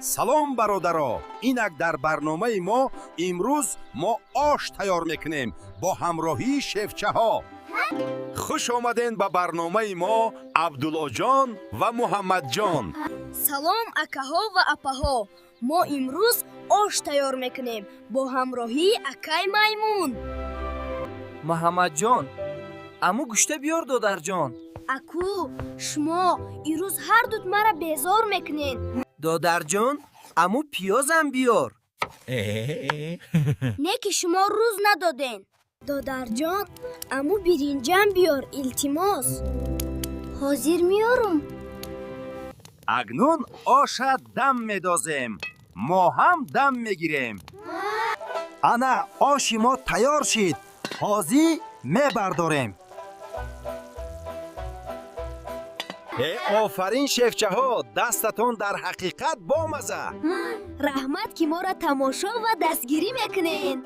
салом бародаро, инак дар барномаи мо имрӯз мо ош тайёр мекунем бо ҳамроҳии шефчаҳо. хуш омаден ба барномаи мо Абдуллоҷон ва Муҳаммадҷон. салом акаҳо ва апаҳо, мо имрӯз ош тайёр мекунем бо ҳамроҳии акай маймун. Муҳаммадҷон, аму гӯшта биёр додарҷон. Аку, шумо ирӯз ҳар дут мара безор мекунед. Додарҷон, аму пиёзам биёр. Не ки шумо рӯз надоден. Додарҷон, аму биринҷам биёр, илтимос. ҳозир миёрум. агнун оша дам медозем, мо ҳам дам мегирем. ана оши мо тайёр шид, ҳозӣ мебардорем. офарин шефчаҳо, дастатон дар ҳақиқат бомаза. раҳмат ки моро тамошо ва дастгирӣ мекунед.